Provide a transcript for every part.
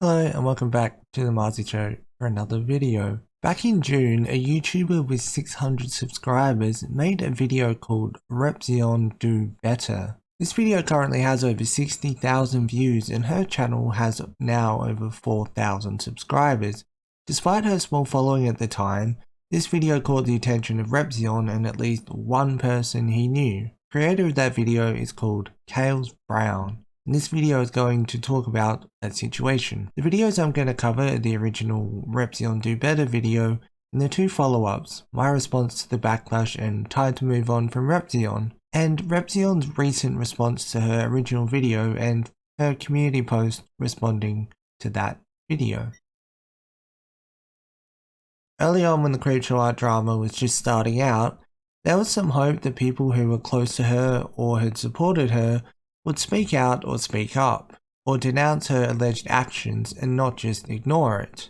Hello and welcome back to the Marzi Show for another video. Back in June, a YouTuber with 600 subscribers made a video called Repzion Do Better. This video currently has over 60,000 views and her channel has now over 4,000 subscribers. Despite her small following at the time, this video caught the attention of Repzion and at least one person he knew. The creator of that video is called Kales and this video is going to talk about that situation. The videos I'm going to cover are the original Repzion Do Better video and the two follow-ups, my response to the backlash and time to move on from Repzion, and Repzion's recent response to her original video and her community post responding to that video. Early on when the Creepshow art drama was just starting out, there was some hope that people who were close to her or had supported her would speak out or speak up, or denounce her alleged actions and not just ignore it.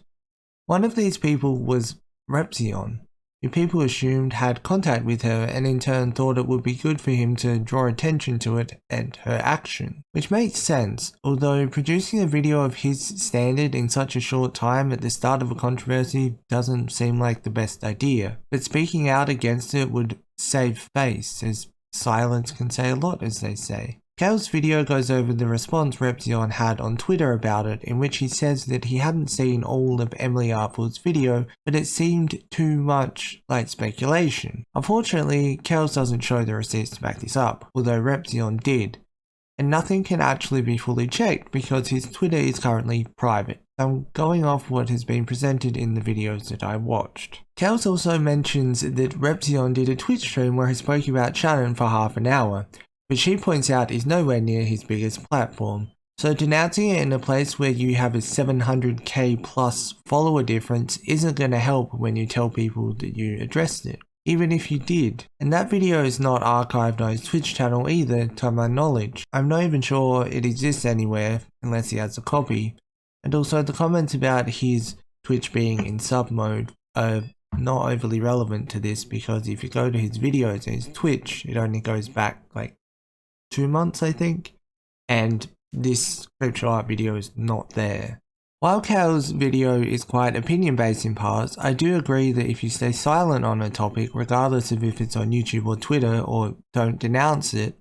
One of these people was Repzion, who people assumed had contact with her and in turn thought it would be good for him to draw attention to it and her action. Which makes sense, although producing a video of his standard in such a short time at the start of a controversy doesn't seem like the best idea, but speaking out against it would save face, as silence can say a lot, as they say. Kales' video goes over the response Repzion had on Twitter about it, in which he says that he hadn't seen all of Emily Artful's video, but it seemed too much like speculation. Unfortunately, Kales doesn't show the receipts to back this up, although Repzion did, and nothing can actually be fully checked because his Twitter is currently private. I'm going off what has been presented in the videos that I watched. Kales also mentions that Repzion did a Twitch stream where he spoke about Shannon for half an hour, which she points out is nowhere near his biggest platform. So denouncing it in a place where you have a 700k plus follower difference isn't going to help when you tell people that you addressed it, even if you did. And that video is not archived on his Twitch channel either, to my knowledge. I'm not even sure it exists anywhere unless he has a copy. And also the comments about his Twitch being in sub mode are not overly relevant to this, because if you go to his videos and his Twitch, it only goes back like 2 months, I think, and this Creepshow art video is not there. While Kales' video is quite opinion based in parts, I do agree that if you stay silent on a topic, regardless of if it's on YouTube or Twitter, or don't denounce it,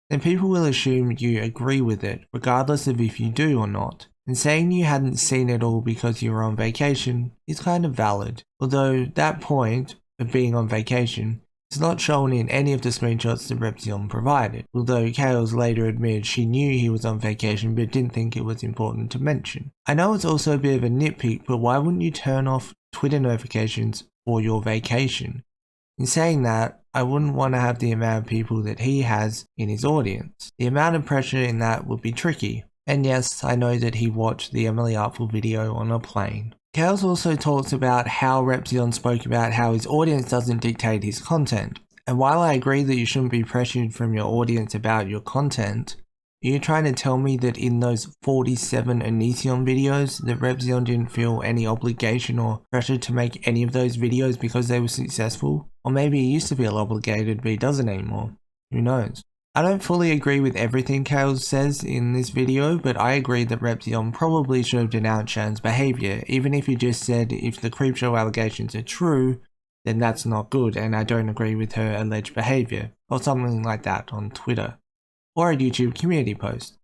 then people will assume you agree with it, regardless of if you do or not. And saying you hadn't seen it all because you were on vacation is kind of valid, although that point of being on vacation it's not shown in any of the screenshots that Repzion provided, although Kales later admitted she knew he was on vacation but didn't think it was important to mention. I know it's also a bit of a nitpick, but why wouldn't you turn off Twitter notifications for your vacation? In saying that, I wouldn't want to have the amount of people that he has in his audience. The amount of pressure in that would be tricky. And yes, I know that he watched the Emily Artful video on a plane. Kales also talks about how Repzion spoke about how his audience doesn't dictate his content. And while I agree that you shouldn't be pressured from your audience about your content, are you trying to tell me that in those 47 inaction videos that Repzion didn't feel any obligation or pressure to make any of those videos because they were successful? Or maybe he used to feel obligated but he doesn't anymore. Who knows? I don't fully agree with everything Kales says in this video, but I agree that Repzion probably should have denounced Shannon's behaviour, even if he just said if the Creepshow allegations are true, then that's not good and I don't agree with her alleged behaviour, or something like that on Twitter, or a YouTube community post.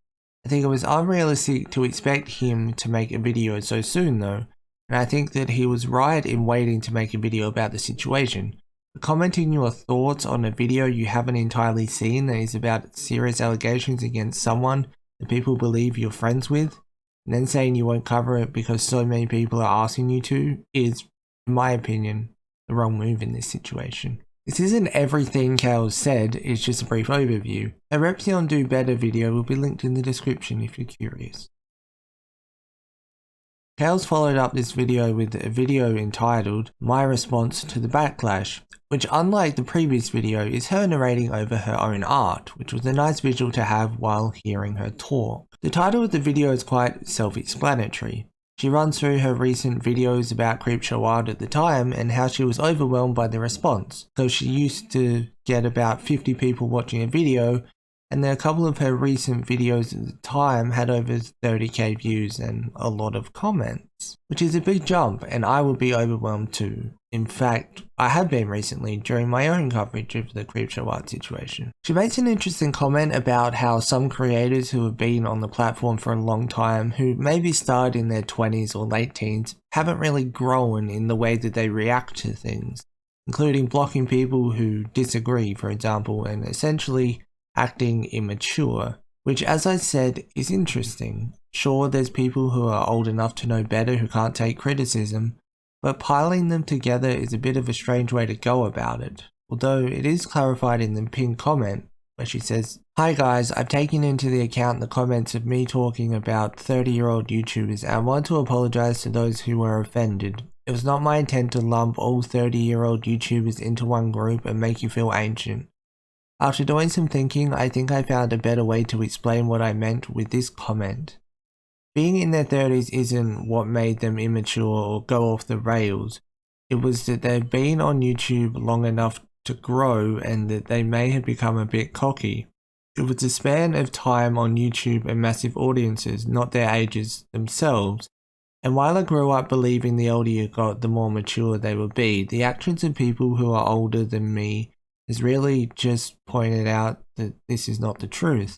I think it was unrealistic to expect him to make a video so soon though, and I think that he was right in waiting to make a video about the situation. Commenting your thoughts on a video you haven't entirely seen that is about serious allegations against someone that people believe you're friends with, and then saying you won't cover it because so many people are asking you to, is, in my opinion, the wrong move in this situation. This isn't everything Kales said, it's just a brief overview. A Repzion Do Better video will be linked in the description if you're curious. Kales followed up this video with a video entitled My Response to the Backlash, which unlike the previous video is her narrating over her own art, which was a nice visual to have while hearing her talk. The title of the video is quite self-explanatory. She runs through her recent videos about Creepshow art at the time and how she was overwhelmed by the response. So she used to get about 50 people watching a video and a couple of her recent videos at the time had over 30k views and a lot of comments, which is a big jump, and I would be overwhelmed too. In fact, I have been recently during my own coverage of the Creepshow art situation. She makes an interesting comment about how some creators who have been on the platform for a long time, who maybe started in their 20s or late teens, haven't really grown in the way that they react to things, including blocking people who disagree, for example, and essentially acting immature, which, as I said, is interesting. Sure, there's people who are old enough to know better who can't take criticism, but piling them together is a bit of a strange way to go about it, although it is clarified in the pinned comment where she says, "Hi guys, I've taken into the account the comments of me talking about 30-year-old YouTubers and I want to apologise to those who were offended. It was not my intent to lump all 30-year-old YouTubers into one group and make you feel ancient. After doing some thinking, I think I found a better way to explain what I meant with this comment. Being in their 30s isn't what made them immature or go off the rails. It was that they've been on YouTube long enough to grow and that they may have become a bit cocky. It was a span of time on YouTube and massive audiences, not their ages themselves. And while I grew up believing the older you got, the more mature they would be, the actions of people who are older than me has really just pointed out that this is not the truth.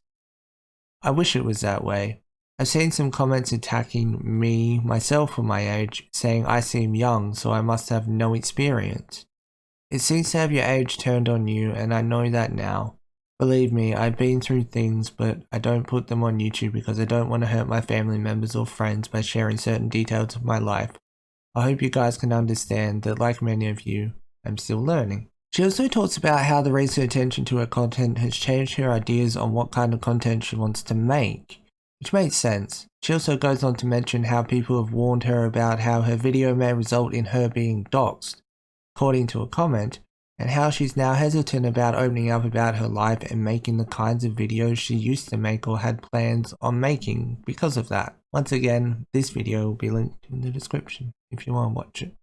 I wish it was that way. I've seen some comments attacking me, myself for my age, saying I seem young, so I must have no experience. It seems to have your age turned on you, and I know that now. Believe me, I've been through things, but I don't put them on YouTube because I don't want to hurt my family members or friends by sharing certain details of my life. I hope you guys can understand that, like many of you, I'm still learning." She also talks about how the recent attention to her content has changed her ideas on what kind of content she wants to make, which makes sense. She also goes on to mention how people have warned her about how her video may result in her being doxxed, according to a comment, and how she's now hesitant about opening up about her life and making the kinds of videos she used to make or had plans on making because of that. Once again, this video will be linked in the description if you want to watch it.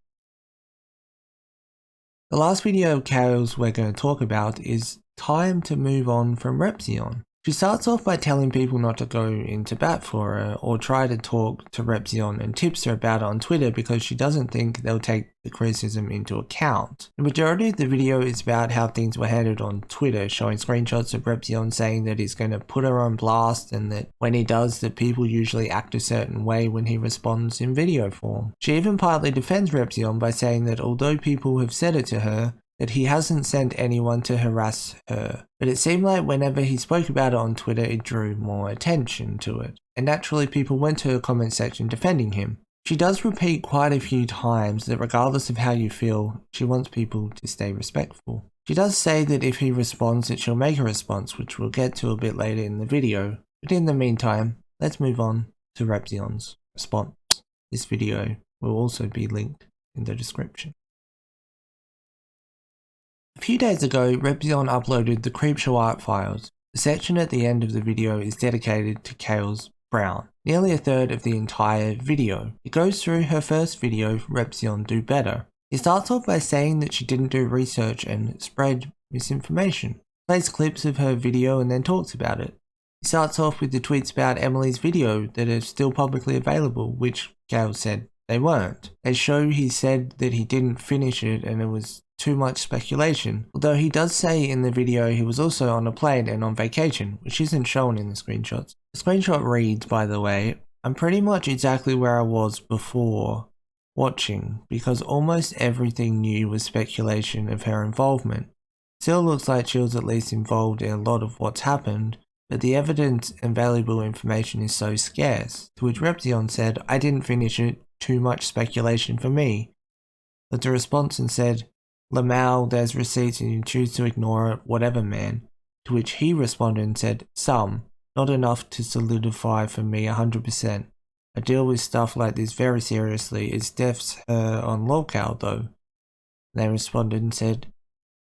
The last video of Kales we're going to talk about is time to move on from Repzion. She starts off by telling people not to go into bat for her or try to talk to Repzion, and tips her about it on Twitter because she doesn't think they'll take the criticism into account. The majority of the video is about how things were handled on Twitter, showing screenshots of Repzion saying that he's going to put her on blast and that when he does that people usually act a certain way when he responds in video form. She even partly defends Repzion by saying that although people have said it to her, that he hasn't sent anyone to harass her, but it seemed like whenever he spoke about it on Twitter it drew more attention to it, and naturally people went to her comment section defending him. She does repeat quite a few times that regardless of how you feel, she wants people to stay respectful. She does say that if he responds that she'll make a response, which we'll get to a bit later in the video, but in the meantime, let's move on to Repzion's response. This video will also be linked in the description. A few days ago, Repzion uploaded the Creepshow art files. The section at the end of the video is dedicated to Kales Brown, nearly a third of the entire video. It goes through her first video, Repzion Do Better. It starts off by saying that she didn't do research and spread misinformation. Plays clips of her video and then talks about it. It starts off with the tweets about Emily's video that are still publicly available, which Kales said they weren't. They show he said that he didn't finish it and it was too much speculation, although he does say in the video he was also on a plane and on vacation, which isn't shown in the screenshots. The screenshot reads, by the way, "I'm pretty much exactly where I was before watching, because almost everything new was speculation of her involvement. Still looks like she was at least involved in a lot of what's happened, but the evidence and valuable information is so scarce." To which Repzion said, "I didn't finish it, too much speculation for me." But the response and said, "Lamal, there's receipts and you choose to ignore it, whatever man." To which he responded and said, "Some, not enough to solidify for me 100%. I deal with stuff like this very seriously, it's death's her on locale though." They responded and said,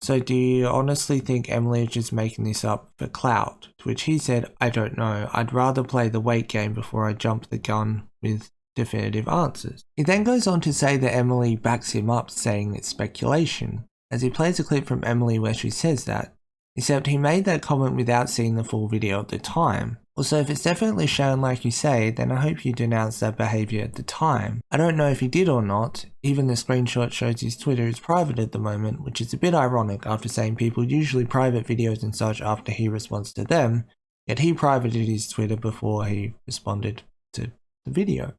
"So do you honestly think Emily is just making this up for clout?" To which he said, "I don't know, I'd rather play the wait game before I jump the gun with definitive answers." He then goes on to say that Emily backs him up saying it's speculation, as he plays a clip from Emily where she says that. except he made that comment without seeing the full video at the time. Also, if it's definitely shown like you say, then I hope you denounced that behaviour at the time. I don't know if he did or not, even the screenshot shows his Twitter is private at the moment, which is a bit ironic after saying people usually private videos and such after he responds to them, yet he privated his Twitter before he responded to the video.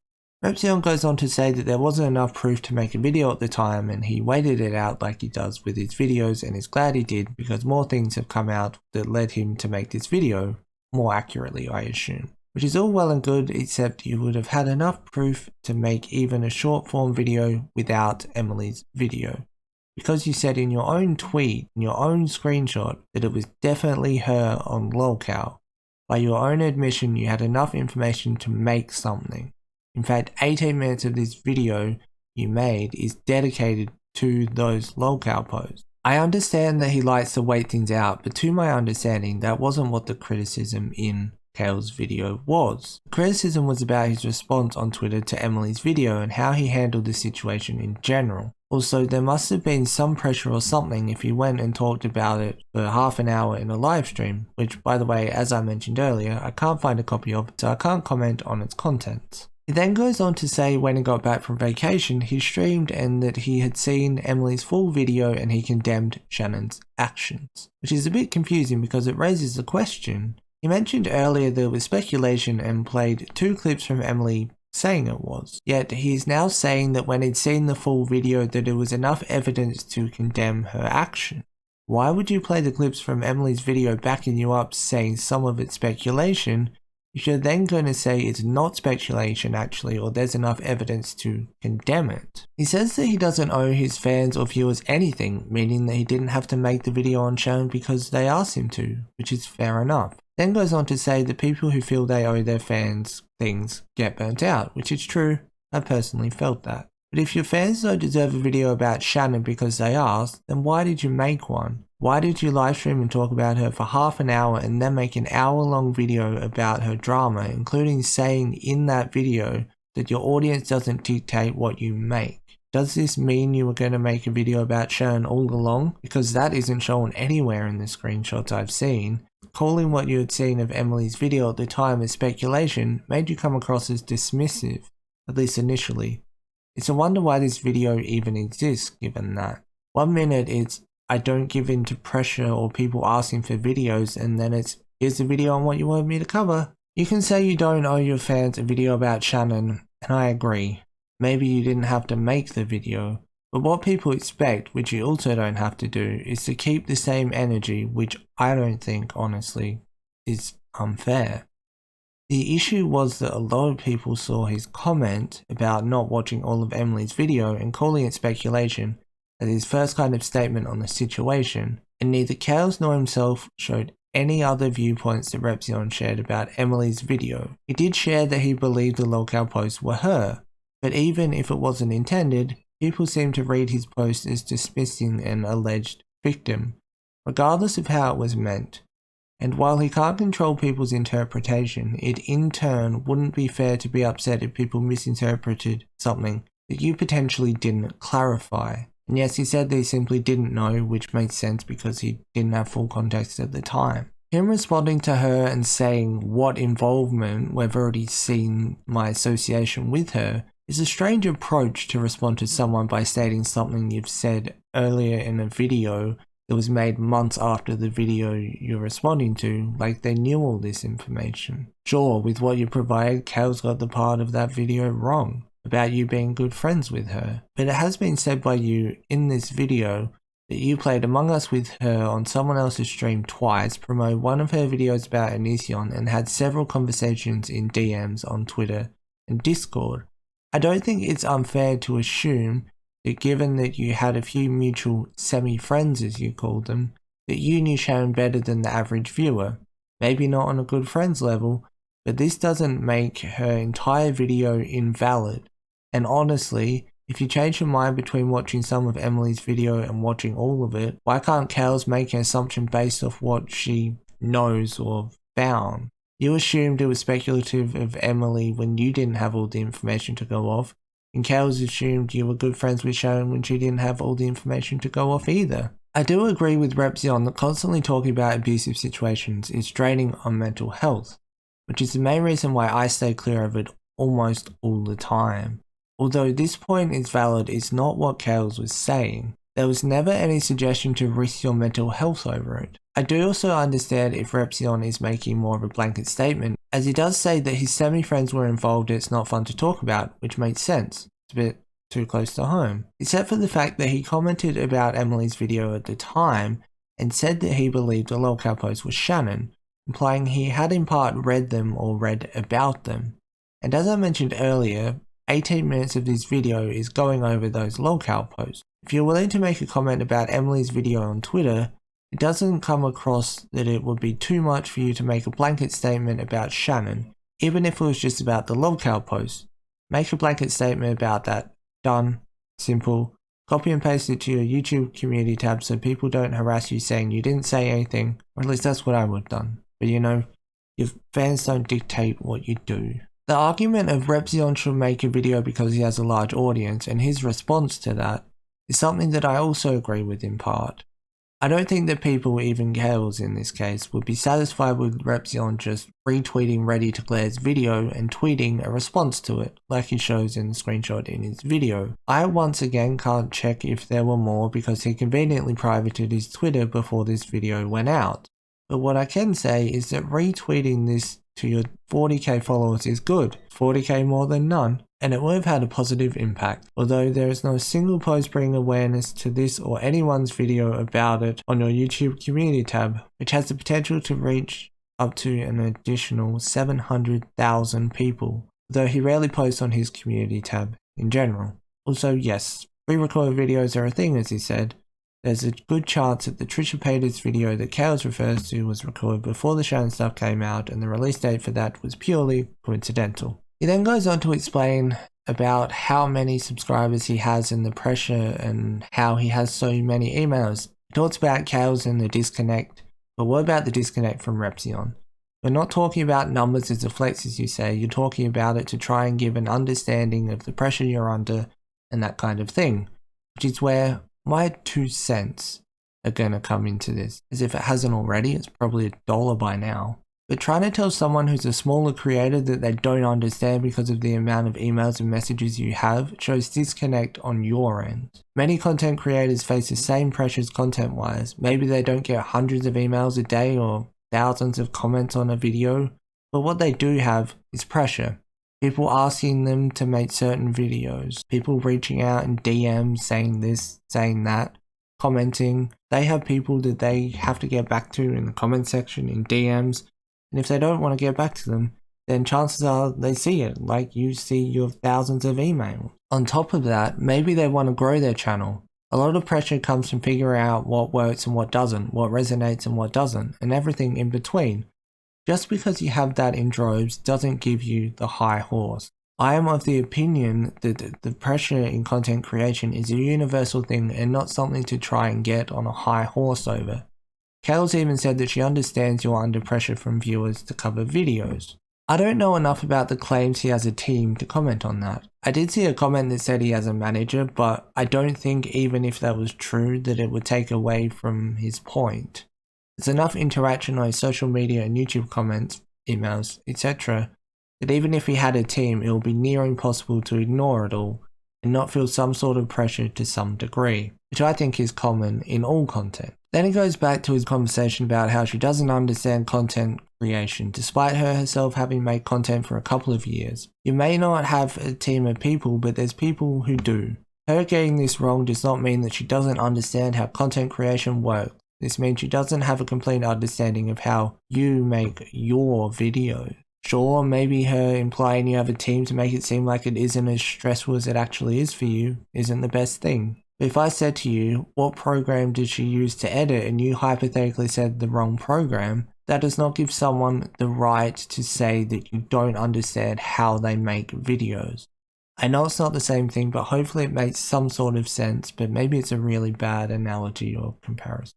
Repzion goes on to say that there wasn't enough proof to make a video at the time and he waited it out like he does with his videos and is glad he did because more things have come out that led him to make this video, more accurately I assume. Which is all well and good, except you would have had enough proof to make even a short form video without Emily's video. Because you said in your own tweet, in your own screenshot, that it was definitely her on lolcow. By your own admission, you had enough information to make something. In fact, 18 minutes of this video you made is dedicated to those lolcow posts. I understand that he likes to wait things out, but to my understanding, that wasn't what the criticism in Kales' video was. The criticism was about his response on Twitter to Emily's video and how he handled the situation in general. Also, there must have been some pressure or something if he went and talked about it for half an hour in a live stream, which, by the way, as I mentioned earlier, I can't find a copy of, so I can't comment on its contents. He then goes on to say when he got back from vacation, he streamed and that he had seen Emily's full video and he condemned Shannon's actions. Which is a bit confusing because it raises the question. He mentioned earlier there was speculation and played 2 clips from Emily saying it was. Yet he is now saying that when he'd seen the full video that there was enough evidence to condemn her action. Why would you play the clips from Emily's video backing you up saying some of it's speculation if you're then going to say it's not speculation actually, or there's enough evidence to condemn it? He says that he doesn't owe his fans or viewers anything, meaning that he didn't have to make the video on Shannon because they asked him to, which is fair enough. Then goes on to say that people who feel they owe their fans things get burnt out, which is true. I personally felt that. But if your fans don't deserve a video about Shannon because they asked, then why did you make one? Why did you live stream and talk about her for half an hour and then make an hour-long video about her drama, including saying in that video that your audience doesn't dictate what you make? Does this mean you were going to make a video about Shannon all along? Because that isn't shown anywhere in the screenshots I've seen. Calling what you had seen of Emily's video at the time as speculation made you come across as dismissive, at least initially. It's a wonder why this video even exists, given that. 1 minute it's, I don't give in to pressure or people asking for videos, and then it's, here's the video on what you wanted me to cover. You can say you don't owe your fans a video about Shannon, and I agree. Maybe you didn't have to make the video, but what people expect, which you also don't have to do, is to keep the same energy, which I don't think, honestly, is unfair. The issue was that a lot of people saw his comment about not watching all of Emily's video and calling it speculation as his first kind of statement on the situation, and neither Kales nor himself showed any other viewpoints that Repzion shared about Emily's video. He did share that he believed the lolcow posts were her, but even if it wasn't intended, people seem to read his post as dismissing an alleged victim, regardless of how it was meant. And while he can't control people's interpretation, it in turn wouldn't be fair to be upset if people misinterpreted something that you potentially didn't clarify. And yes, he said that he simply didn't know, which makes sense because he didn't have full context at the time. Him responding to her and saying what involvement, we've already seen my association with her, is a strange approach to respond to someone by stating something you've said earlier in a video that was made months after the video you're responding to, like they knew all this information. Sure, with what you provided, Kales got the part of that video wrong, about you being good friends with her. But it has been said by you in this video that you played Among Us with her on someone else's stream twice, promoted one of her videos about inaction, and had several conversations in DMs on Twitter and Discord. I don't think it's unfair to assume that given that you had a few mutual semi-friends as you called them, that you knew Shannon better than the average viewer. Maybe not on a good friends level, but this doesn't make her entire video invalid. And honestly, if you change your mind between watching some of Emily's video and watching all of it, why can't Kales make an assumption based off what she knows or found? You assumed it was speculative of Emily when you didn't have all the information to go off, and Kales assumed you were good friends with Shannon when she didn't have all the information to go off either. I do agree with Repzion that constantly talking about abusive situations is draining on mental health, which is the main reason why I stay clear of it almost all the time. Although this point is valid, it's not what Kales was saying. There was never any suggestion to risk your mental health over it. I do also understand if Repzion is making more of a blanket statement, as he does say that his semi-friends were involved and it's not fun to talk about, which makes sense. It's a bit too close to home. Except for the fact that he commented about Emily's video at the time and said that he believed the lolcow post was Shannon, implying he had in part read them or read about them. And as I mentioned earlier, 18 minutes of this video is going over those lolcow posts. If you're willing to make a comment about Emily's video on Twitter, it doesn't come across that it would be too much for you to make a blanket statement about Shannon, even if it was just about the lolcow post. Make a blanket statement about that. Done. Simple. Copy and paste it to your YouTube community tab so people don't harass you saying you didn't say anything, or at least that's what I would have done. But you know, your fans don't dictate what you do. The argument of Repzion should make a video because he has a large audience, and his response to that is something that I also agree with in part. I don't think that people, even Kales in this case, would be satisfied with Repzion just retweeting Ready to Glare's video and tweeting a response to it, like he shows in the screenshot in his video. I once again can't check if there were more because he conveniently privated his Twitter before this video went out. But what I can say is that retweeting this to your 40k followers is good, 40k more than none, and it would have had a positive impact. Although there is no single post bringing awareness to this or anyone's video about it on your YouTube community tab, which has the potential to reach up to an additional 700,000 people, though he rarely posts on his community tab in general. Also, yes, pre-recorded videos are a thing, as he said. There's a good chance that the Trisha Paytas video that Kales refers to was recorded before the Shannon stuff came out, and the release date for that was purely coincidental. He then goes on to explain about how many subscribers he has and the pressure and how he has so many emails. He talks about Kales and the disconnect, but what about the disconnect from Repzion? We're not talking about numbers as a flex, as you say, you're talking about it to try and give an understanding of the pressure you're under and that kind of thing, which is where my 2 cents are gonna come into this. As if it hasn't already, it's probably $1 by now. But trying to tell someone who's a smaller creator that they don't understand because of the amount of emails and messages you have shows disconnect on your end. Many content creators face the same pressures content-wise. Maybe they don't get hundreds of emails a day or thousands of comments on a video, but what they do have is pressure. People asking them to make certain videos, people reaching out in DMs saying this, saying that, commenting. They have people that they have to get back to in the comment section, in DMs, and if they don't want to get back to them, then chances are they see it, like you see your thousands of emails. On top of that, maybe they want to grow their channel. A lot of pressure comes from figuring out what works and what doesn't, what resonates and what doesn't, and everything in between. Just because you have that in droves doesn't give you the high horse. I am of the opinion that the pressure in content creation is a universal thing and not something to try and get on a high horse over. Kales even said that she understands you're under pressure from viewers to cover videos. I don't know enough about the claims he has a team to comment on that. I did see a comment that said he has a manager, but I don't think even if that was true that it would take away from his point. There's enough interaction on his social media and YouTube comments, emails, etc. that even if he had a team, it would be near impossible to ignore it all and not feel some sort of pressure to some degree, which I think is common in all content. Then he goes back to his conversation about how she doesn't understand content creation, despite her herself having made content for a couple of years. You may not have a team of people, but there's people who do. Her getting this wrong does not mean that she doesn't understand how content creation works. This means she doesn't have a complete understanding of how you make your video. Sure, maybe her implying you have a team to make it seem like it isn't as stressful as it actually is for you isn't the best thing. But if I said to you, what program did she use to edit, and you hypothetically said the wrong program, that does not give someone the right to say that you don't understand how they make videos. I know it's not the same thing, but hopefully it makes some sort of sense, but maybe it's a really bad analogy or comparison.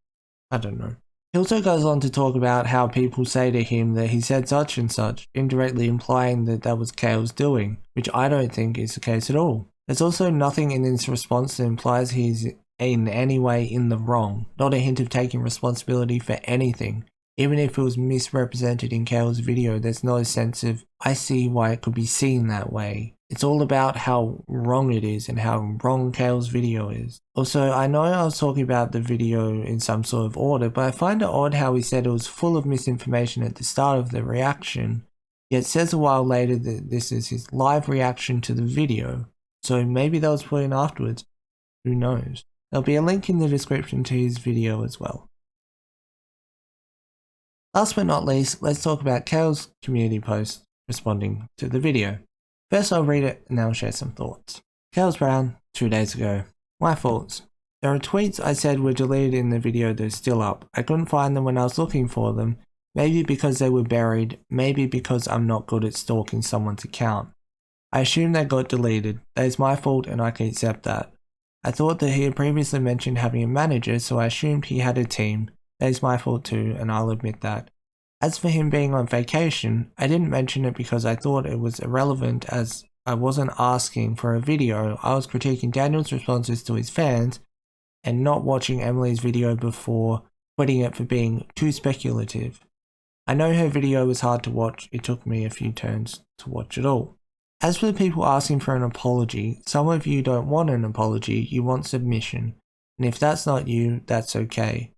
I don't know. He also goes on to talk about how people say to him that he said such and such, indirectly implying that that was Kales doing, which I don't think is the case at all. There's also nothing in this response that implies he's in any way in the wrong, not a hint of taking responsibility for anything. Even if it was misrepresented in Kales' video, there's no sense of, I see why it could be seen that way. It's all about how wrong it is and how wrong Kales' video is. Also, I know I was talking about the video in some sort of order, but I find it odd how he said it was full of misinformation at the start of the reaction, yet says a while later that this is his live reaction to the video. So maybe that was put in afterwards. Who knows? There'll be a link in the description to his video as well. Last but not least, let's talk about Kales' community post responding to the video. First I'll read it and then I'll share some thoughts. Kales Brown, 2 days ago. My thoughts. There are tweets I said were deleted in the video that are still up. I couldn't find them when I was looking for them. Maybe because they were buried, maybe because I'm not good at stalking someone's account. I assume they got deleted. That is my fault and I can accept that. I thought that he had previously mentioned having a manager, so I assumed he had a team. That is my fault too, and I'll admit that. As for him being on vacation, I didn't mention it because I thought it was irrelevant as I wasn't asking for a video. I was critiquing Daniel's responses to his fans and not watching Emily's video before putting it for being too speculative. I know her video was hard to watch, it took me a few turns to watch it all. As for the people asking for an apology, some of you don't want an apology, you want submission. And if that's not you, that's okay.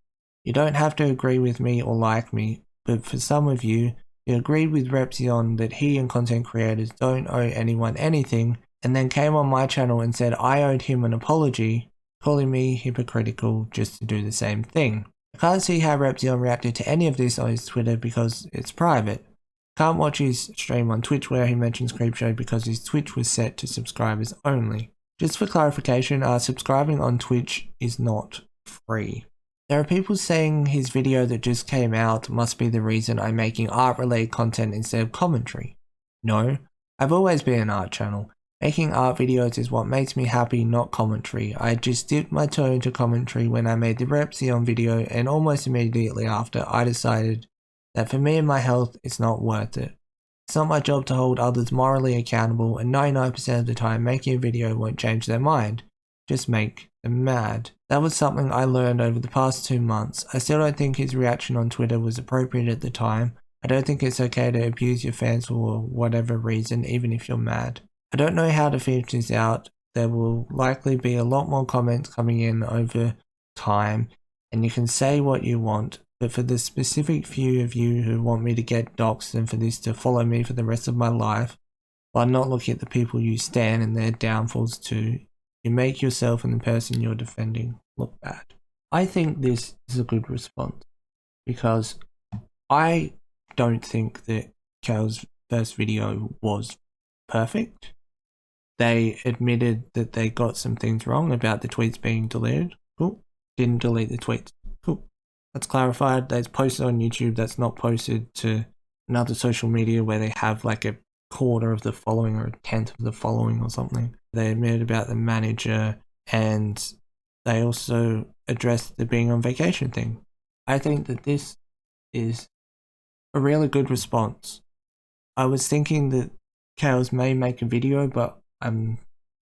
You don't have to agree with me or like me, but for some of you, you agreed with Repzion that he and content creators don't owe anyone anything, and then came on my channel and said I owed him an apology, calling me hypocritical just to do the same thing. I can't see how Repzion reacted to any of this on his Twitter because it's private. Can't watch his stream on Twitch where he mentions Creepshow because his Twitch was set to subscribers only. Just for clarification, subscribing on Twitch is not free. There are people saying his video that just came out must be the reason I'm making art-related content instead of commentary. No, I've always been an art channel. Making art videos is what makes me happy, not commentary. I just dipped my toe into commentary when I made the Repzion video, and almost immediately after I decided that for me and my health it's not worth it. It's not my job to hold others morally accountable, and 99% of the time making a video won't change their mind. Just make them mad. That was something I learned over the past 2 months. I still don't think his reaction on Twitter was appropriate at the time. I don't think it's okay to abuse your fans for whatever reason, even if you're mad. I don't know how to finish this out. There will likely be a lot more comments coming in over time, and you can say what you want, but for the specific few of you who want me to get doxxed and for this to follow me for the rest of my life, while not looking at the people you stan and their downfalls too, you make yourself and the person you're defending look bad. I think this is a good response because I don't think that Kales' first video was perfect. They admitted that they got some things wrong about the tweets being deleted. Cool. Didn't delete the tweets. Cool. That's clarified. That's posted on YouTube. That's not posted to another social media where they have like a quarter of the following or a tenth of the following or something. They admitted about the manager and they also addressed the being on vacation thing. I think that this is a really good response. I was thinking that Kales may make a video, but I'm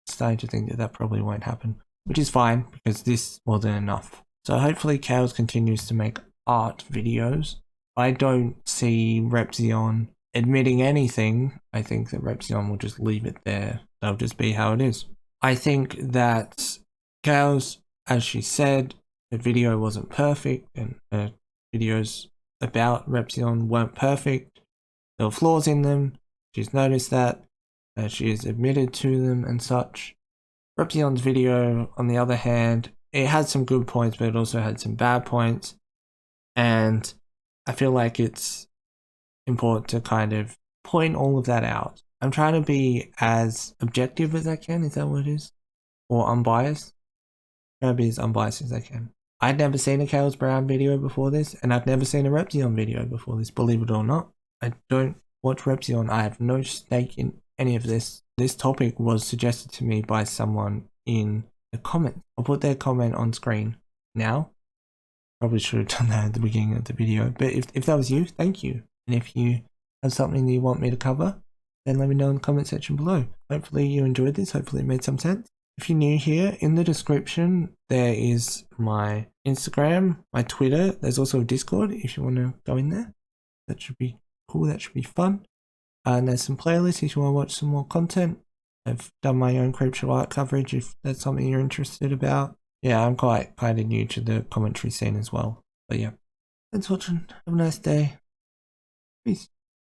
starting to think that that probably won't happen, which is fine because this wasn't enough. So hopefully Kales continues to make art videos. I don't see Repzion admitting anything. I think that Repzion will just leave it there. That'll just be how it is. I think that Kales, as she said, the video wasn't perfect and her videos about Repzion weren't perfect. There were flaws in them. She's noticed that. She has admitted to them and such. Repzion's video, on the other hand, it had some good points, but it also had some bad points. And I feel like it's important to kind of point all of that out. I'm trying to be as objective as I can, is that what it is? Or unbiased? I'm trying to be as unbiased as I can. I'd never seen a Kales Brown video before this, and I've never seen a Repzion video before this, believe it or not. I don't watch Repzion. I have no stake in any of this. This topic was suggested to me by someone in the comments. I'll put their comment on screen now. Probably should have done that at the beginning of the video, but if that was you, thank you. And if you have something that you want me to cover, then let me know in the comment section below. Hopefully you enjoyed this. Hopefully it made some sense. if you're new here, in the description there is my Instagram, my Twitter. There's also a Discord if you want to go in there. That should be cool. That should be fun. And there's some playlists if you want to watch some more content. I've done my own Creepshow art coverage if that's something you're interested about. Yeah, I'm quite kind of new to the commentary scene as well. But yeah, thanks for watching. Have a nice day. Peace.